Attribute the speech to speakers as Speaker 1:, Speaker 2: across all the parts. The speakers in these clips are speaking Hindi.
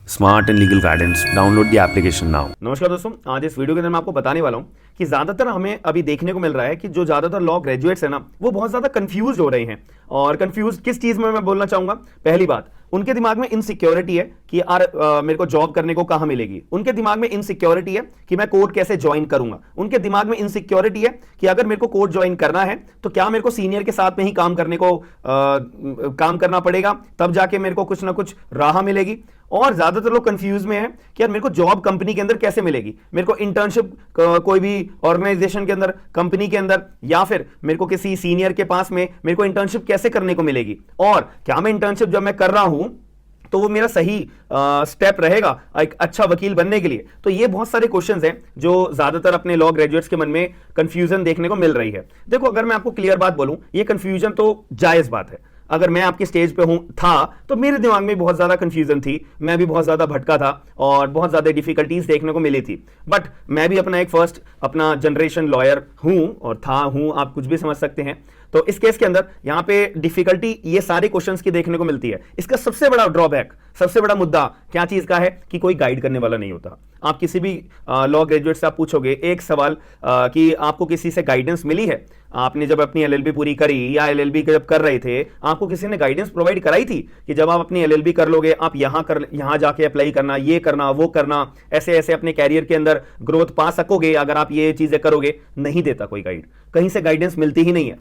Speaker 1: Smart and legal guidance, download the application now.
Speaker 2: नमस्कार दोस्तों, आज इस वीडियो के अंदर मैं आपको बताने वाला हूं कि ज्यादातर हमें अभी देखने को मिल रहा है कि जो ज्यादातर लॉ ग्रेजुएट्स हैं ना, वो बहुत ज्यादा कंफ्यूज हो रहे हैं। और कंफ्यूज किस चीज में मैं बोलना चाहूंगा, पहली बात, उनके दिमाग में इनसिक्योरिटी है कि यार मेरे को जॉब करने को कहां मिलेगी। उनके दिमाग में इनसिक्योरिटी है कि मैं कोर्ट कैसे ज्वाइन करूंगा। उनके दिमाग में इनसिक्योरिटी है कि अगर मेरे को कोर्ट ज्वाइन करना है तो क्या मेरे को सीनियर के साथ में ही काम करना पड़ेगा, तब जाके मेरे को कुछ ना कुछ राह मिलेगी। और ज्यादातर लोग कंफ्यूज में है कि यार मेरे को जॉब कंपनी के अंदर कैसे मिलेगी, मेरे को इंटर्नशिप कोई भी ऑर्गेनाइजेशन के अंदर, कंपनी के अंदर, या फिर मेरे को किसी सीनियर के पास में मेरे को इंटर्नशिप कैसे करने को मिलेगी, और क्या मैं इंटर्नशिप जब मैं कर रहा हूं तो वो मेरा सही स्टेप रहेगा एक अच्छा वकील बनने के लिए। तो ये बहुत सारे क्वेश्चंस हैं जो ज्यादातर अपने लॉ ग्रेजुएट्स के मन में कंफ्यूजन देखने को मिल रही है। देखो, अगर मैं आपको क्लियर बात बोलूं, ये कंफ्यूजन तो जायज बात है। अगर मैं आपकी स्टेज पे था तो मेरे दिमाग में बहुत ज्यादा कंफ्यूजन थी, मैं भी बहुत ज्यादा भटका था और बहुत ज्यादा डिफिकल्टीज देखने को मिली थी। बट मैं भी अपना एक फर्स्ट अपना जनरेशन लॉयर हूं और हूं, आप कुछ भी समझ सकते हैं। तो इस केस के अंदर यहां पे डिफिकल्टी ये सारे क्वेश्चंस की देखने को मिलती है। इसका सबसे बड़ा ड्रॉबैक, सबसे बड़ा मुद्दा क्या चीज का है कि कोई गाइड करने वाला नहीं होता। आप किसी भी लॉ ग्रेजुएट से आप पूछोगे एक सवाल कि आपको किसी से गाइडेंस मिली है, आपने जब अपनी एलएलबी पूरी करी या एलएलबी जब कर रहे थे, आपको किसी ने गाइडेंस प्रोवाइड कराई थी कि जब आप अपनी एलएलबी कर लोगे आप यहां जाके अप्लाई करना, ये करना, वो करना, ऐसे ऐसे अपने कैरियर के अंदर ग्रोथ पा सकोगे अगर आप ये चीजें करोगे। नहीं देता कोई गाइड, कहीं से गाइडेंस मिलती ही नहीं है।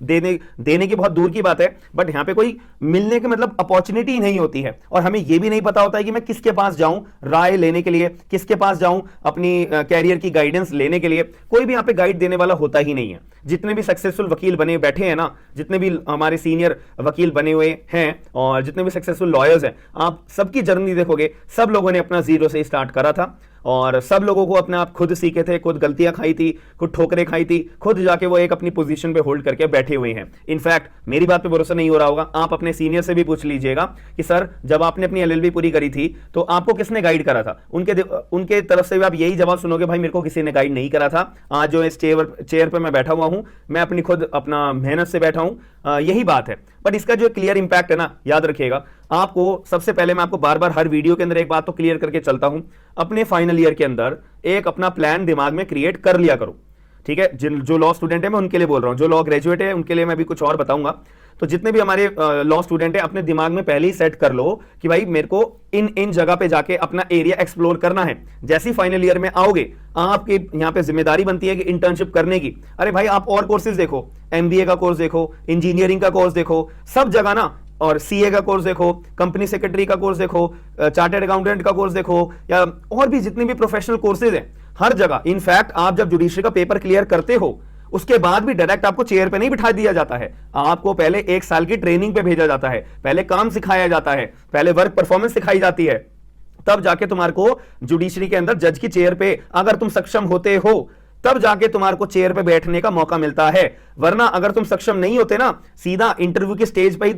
Speaker 2: देने की बहुत दूर की बात है, बट यहां पे कोई मिलने के मतलब अपॉर्चुनिटी नहीं होती है। और हमें यह भी नहीं पता होता है कि मैं किसके पास जाऊं राय लेने के लिए, किसके पास जाऊं अपनी कैरियर की गाइडेंस लेने के लिए। कोई भी यहां पे गाइड देने वाला होता ही नहीं है। जितने भी सक्सेसफुल वकील बने बैठे हैं ना, जितने भी हमारे सीनियर वकील बने हुए हैं और जितने भी सक्सेसफुल लॉयर्स हैं, आप सबकी जर्नी देखोगे, सब लोगों ने अपना जीरो से स्टार्ट करा था और सब लोगों को अपने आप खुद सीखे थे, खुद गलतियां खाई थी, खुद ठोकरें खाई थी, खुद जाके वो एक अपनी पोजीशन पे होल्ड करके बैठे हुए हैं। इनफैक्ट मेरी बात पे भरोसा नहीं हो रहा होगा, आप अपने सीनियर से भी पूछ लीजिएगा कि सर जब आपने अपनी एलएलबी पूरी करी थी तो आपको किसने गाइड करा था। उनके तरफ से भी आप यही जवाब सुनोगे, भाई मेरे को किसी ने गाइड नहीं करा था। आज जो इस चेयर पर मैं बैठा हुआ हूं, मैं अपनी खुद अपना मेहनत से बैठा हूं, यही बात है। बट इसका जो क्लियर इंपैक्ट है ना, याद रखिएगा, आपको सबसे पहले मैं आपको बार बार हर वीडियो के अंदर एक बात तो क्लियर करके चलता हूं, अपने फाइनल ईयर के अंदर एक अपना प्लान दिमाग में क्रिएट कर लिया करो। ठीक है, जो लॉ स्टूडेंट है मैं उनके लिए बोल रहा हूं, जो लॉ ग्रेजुएट है उनके लिए मैं भी कुछ और बताऊंगा। तो जितने भी हमारे लॉ स्टूडेंट है, अपने दिमाग में पहले ही सेट कर लो कि भाई मेरे को इन जगह पे जाके अपना एरिया एक्सप्लोर करना है। जैसे ही फाइनल ईयर में आओगे, आपकी यहां पे जिम्मेदारी बनती है कि इंटर्नशिप करने की। अरे भाई आप और कोर्सेज देखो, एमबीए का कोर्स देखो, इंजीनियरिंग का कोर्स देखो, सब जगह ना, और सीए का कोर्स देखो, कंपनी सेक्रेटरी का कोर्स देखो, चार्टर्ड अकाउंटेंट का कोर्स देखो, या और भी जितने भी प्रोफेशनल कोर्सेज हैं, हर जगह। इनफैक्ट आप जब जुडिशरी का पेपर क्लियर करते हो उसके बाद भी डायरेक्ट आपको चेयर पे नहीं बिठा दिया जाता है, आपको पहले 1 साल की ट्रेनिंग पे भेजा जाता है, पहले काम सिखाया जाता है, पहले वर्क परफॉर्मेंस सिखाई जाती है, तब जाके तुम्हारे को जुडिशरी के अंदर जज की चेयर पे अगर तुम सक्षम होते हो तब जाके तुम्हारे को चेयर पे बैठने का मौका मिलता है। वरना अगर तुम सक्षम नहीं होते ना, सीधा इंटरव्यू की स्टेज पे ही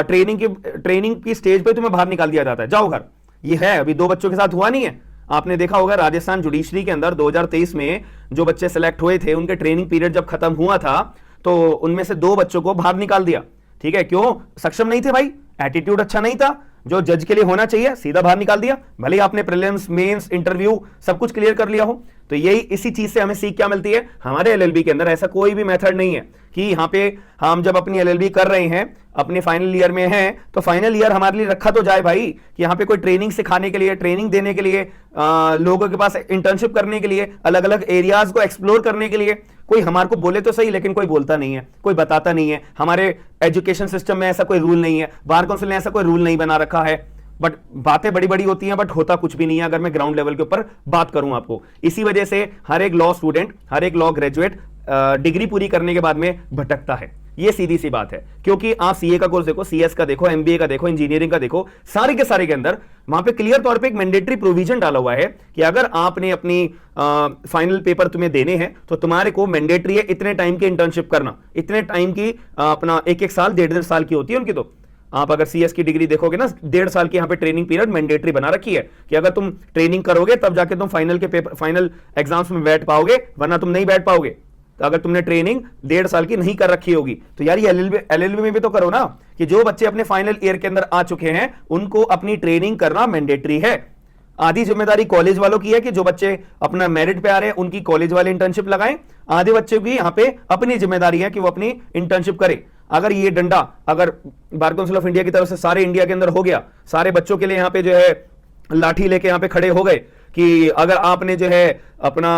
Speaker 2: ट्रेनिंग की स्टेज पे तुम्हें बाहर निकाल दिया जाता है, जाओ घर। ये है, अभी 2 बच्चों के साथ हुआ नहीं है। आपने देखा होगा राजस्थान जुडिशरी के अंदर 2023 में जो बच्चे सेलेक्ट हुए थे, उनके ट्रेनिंग पीरियड जब खत्म हुआ था तो उनमें से 2 बच्चों को बाहर निकाल दिया। ठीक है, क्यों? सक्षम नहीं थे भाई, एटीट्यूड अच्छा नहीं था जो जज के लिए होना चाहिए, सीधा बाहर निकाल दिया। भले ही आपने प्रीलिम्स, मेंस, इंटरव्यू सब कुछ क्लियर कर लिया हो। तो यही इसी चीज से हमें सीख क्या मिलती है, हमारे एलएलबी के अंदर ऐसा कोई भी मेथड नहीं है कि यहाँ पे हम जब अपनी एलएलबी कर रहे हैं, अपने फाइनल ईयर में हैं, तो फाइनल ईयर हमारे लिए रखा तो जाए भाई कि यहाँ पे कोई ट्रेनिंग सिखाने के लिए, ट्रेनिंग देने के लिए, लोगों के पास इंटर्नशिप करने के लिए, अलग अलग एरियाज को एक्सप्लोर करने के लिए कोई हमारे को बोले तो सही, लेकिन कोई बोलता नहीं है, कोई बताता नहीं है। हमारे एजुकेशन सिस्टम में ऐसा कोई रूल नहीं है, बार काउंसिल ने ऐसा कोई रूल नहीं बना रखा है। बट बातें बड़ी बड़ी होती हैं, बट होता कुछ भी नहीं है अगर मैं ग्राउंड लेवल के ऊपर बात करूं आपको। इसी वजह से हर एक लॉ स्टूडेंट, हर एक लॉ ग्रेजुएट डिग्री पूरी करने के बाद में भटकता है। ये सीधी सी बात है, क्योंकि आप सीए का कोर्स देखो, सीएस का देखो, एमबीए का देखो, इंजीनियरिंग का देखो, सारे के सारे के अंदर वहां पे क्लियर तौर पे एक मैंडेटरी प्रोविजन डाला हुआ है कि अगर आपने अपनी फाइनल पेपर तुम्हें देने हैं तो तुम्हारे को मैंडेटरी है इतने टाइम की इंटर्नशिप करना, इतने टाइम की अपना 1-1 साल, 1.5 साल की होती है उनकी। तो आप अगर सीएस की डिग्री देखोगे ना, 1.5 साल की यहाँ पे ट्रेनिंग पीरियड मैंडेटरी बना रखी है कि अगर तुम ट्रेनिंग करोगे तब जाके तुम फाइनल एग्जाम्स में बैठ पाओगे, वरना तुम नहीं बैठ पाओगे। तो अगर तुमने ट्रेनिंग 1.5 साल की नहीं कर रखी होगी तो यार ये एलएलबी में भी तो करो ना, कि जो बच्चे अपने फाइनल ईयर के अंदर आ चुके हैं उनको अपनी ट्रेनिंग करना मैंडेटरी है। आधी जिम्मेदारी कॉलेज वालों की है कि जो बच्चे अपना मेरिट पे आ रहे हैं उनकी कॉलेज वाले इंटर्नशिप लगाएं, आधे बच्चों की यहां पे अपनी जिम्मेदारी है कि वो अपनी इंटर्नशिप करें। अगर ये डंडा अगर बार काउंसिल ऑफ इंडिया की तरफ से सारे इंडिया के अंदर हो गया, सारे बच्चों के लिए यहां पे जो है लाठी लेके यहां पे खड़े हो गए कि अगर आपने जो है अपना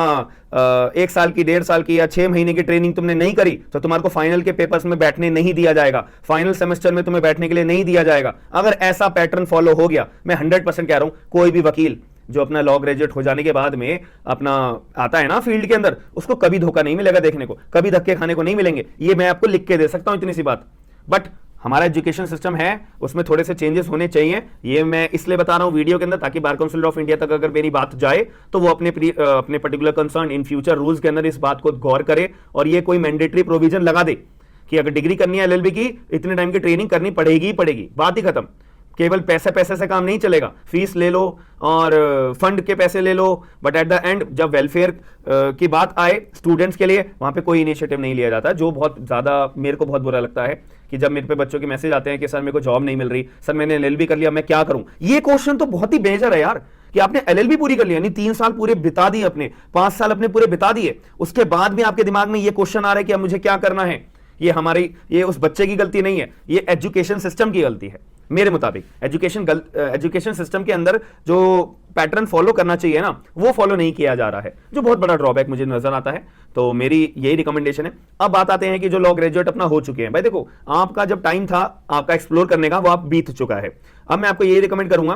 Speaker 2: 1 साल की 1.5 साल की या 6 महीने की ट्रेनिंग तुमने नहीं करी तो तुम्हारे को फाइनल के पेपर्स में बैठने नहीं दिया जाएगा, फाइनल सेमेस्टर में तुम्हें बैठने के लिए नहीं दिया जाएगा। अगर ऐसा पैटर्न फॉलो हो गया, मैं 100% कह रहा हूं, कोई भी वकील जो अपना लॉ ग्रेजुएट हो जाने के बाद में अपना आता है ना फील्ड के अंदर, उसको कभी धोखा नहीं मिलेगा देखने को, कभी धक्के खाने को नहीं मिलेंगे। ये मैं आपको लिख के दे सकता हूं इतनी सी बात। बट हमारा एजुकेशन सिस्टम है, उसमें थोड़े से चेंजेस होने चाहिए। ये मैं इसलिए बता रहा हूं वीडियो के अंदर ताकि बार काउंसिल ऑफ इंडिया तक अगर मेरी बात जाए तो वो अपने particular concern in future rules के अंदर इस बात को गौर करे और ये कोई मैंडेटरी प्रोविजन लगा दे कि अगर डिग्री करनी है एलएलबी की, इतने टाइम की ट्रेनिंग करनी पड़ेगी ही पड़ेगी, बात ही खत्म। केवल पैसे पैसे से काम नहीं चलेगा, फीस ले लो और फंड के पैसे ले लो, बट एट द एंड जब वेलफेयर की बात आए स्टूडेंट्स के लिए, वहां पे कोई इनिशिएटिव नहीं लिया जाता। जो बहुत ज्यादा मेरे को बहुत बुरा लगता है कि जब मेरे पे बच्चों के मैसेज आते हैं कि सर मेरे को जॉब नहीं मिल रही, सर मैंने एलएलबी कर लिया, मैं क्या करूं। ये क्वेश्चन तो बहुत ही बेहतर है यार कि आपने एलएलबी पूरी कर लिया, यानी 3 साल पूरे बिता दिए, अपने 5 साल अपने पूरे बिता दिए, उसके बाद भी आपके दिमाग में ये क्वेश्चन आ रहा है कि अब मुझे क्या करना है। ये उस बच्चे की गलती नहीं है, ये एजुकेशन सिस्टम की गलती है मेरे मुताबिक। एजुकेशन सिस्टम के अंदर जो पैटर्न फॉलो करना चाहिए ना, वो फॉलो नहीं किया जा रहा है, जो बहुत बड़ा ड्रॉबैक मुझे नजर आता है। तो मेरी यही रिकमेंडेशन है। अब बात आते हैं कि जो लॉ ग्रेजुएट अपना हो चुके हैं, भाई देखो आपका जब टाइम था आपका एक्सप्लोर करने का, वो आप बीत चुका है। अब मैं आपको यही रिकमेंड करूंगा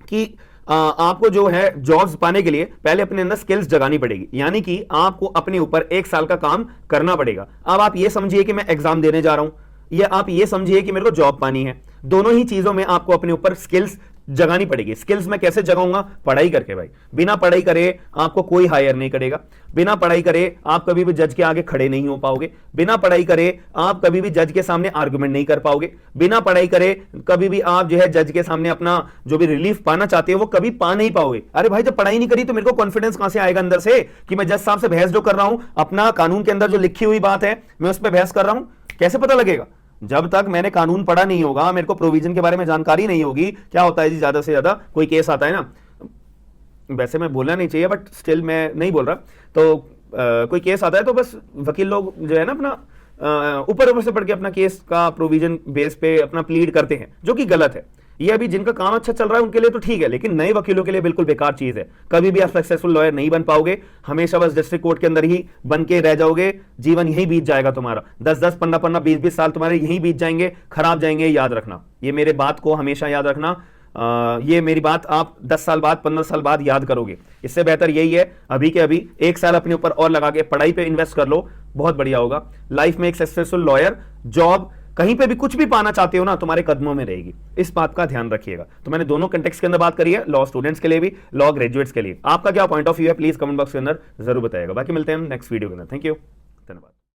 Speaker 2: कि आपको जो है जॉब्स पाने के लिए पहले अपने अंदर स्किल्स जगानी पड़ेगी, यानी कि आपको अपने ऊपर 1 साल का काम करना पड़ेगा। अब आप ये समझिए कि मैं एग्जाम देने जा रहा हूं, या आप ये समझिए कि मेरे को जॉब पानी है। दोनों ही चीजों में आपको अपने ऊपर स्किल्स जगानी पड़ेगी। स्किल्स मैं कैसे जगाऊंगा? पढ़ाई करके भाई। बिना पढ़ाई करे आपको कोई हायर नहीं करेगा, बिना पढ़ाई करे आप कभी भी जज के आगे खड़े नहीं हो पाओगे, बिना पढ़ाई करे आप कभी भी जज के सामने आर्गुमेंट नहीं कर पाओगे, बिना पढ़ाई करे कभी भी आप जो है जज के सामने अपना जो भी रिलीफ पाना चाहते हो वो कभी पा नहीं पाओगे। अरे भाई जब पढ़ाई नहीं करी तो मेरे को कॉन्फिडेंस कहां से आएगा अंदर से कि मैं जज साहब से बहस जो कर रहा हूं, अपना कानून के अंदर जो लिखी हुई बात है मैं उस पर बहस कर रहा हूं, कैसे पता लगेगा? जब तक मैंने कानून पढ़ा नहीं होगा, मेरे को प्रोविजन के बारे में जानकारी नहीं होगी। क्या होता है जी, ज्यादा से ज्यादा कोई केस आता है ना, वैसे मैं बोलना नहीं चाहिए बट स्टिल मैं नहीं बोल रहा, तो कोई केस आता है तो बस वकील लोग जो है ना अपना ऊपर से पढ़ के अपना केस का प्रोविजन बेस पे अपना प्लीड करते हैं, जो कि गलत है। ये अभी जिनका काम अच्छा चल रहा है उनके लिए तो ठीक है, लेकिन नए वकीलों के लिए बिल्कुल बेकार चीज है। कभी भी आप सक्सेसफुल लॉयर नहीं बन पाओगे, हमेशा बस डिस्ट्रिक्ट कोर्ट के अंदर ही बन के रह जाओगे, जीवन यही बीत जाएगा तुम्हारा। 10-10, 15-15, 20-20 साल तुम्हारे यही बीत जाएंगे, खराब जाएंगे। याद रखना, ये मेरे बात को हमेशा याद रखना। ये मेरी बात आप 10 साल बाद, 15 साल बाद याद करोगे। इससे बेहतर यही है अभी के अभी 1 साल अपने ऊपर और लगा के पढ़ाई पे इन्वेस्ट कर लो, बहुत बढ़िया होगा। लाइफ में एक सक्सेसफुल लॉयर, जॉब कहीं पे भी कुछ भी पाना चाहते हो ना, तुम्हारे कदमों में रहेगी। इस बात का ध्यान रखिएगा। तो मैंने दोनों कंटेक्स्ट के अंदर बात करी है, लॉ स्टूडेंट्स के लिए भी, लॉ ग्रेजुएट्स के लिए। आपका क्या पॉइंट ऑफ व्यू है प्लीज कमेंट बॉक्स के अंदर जरूर बताइएगा। बाकी मिलते हैं नेक्स्ट वीडियो के अंदर। थैंक यू, धन्यवाद।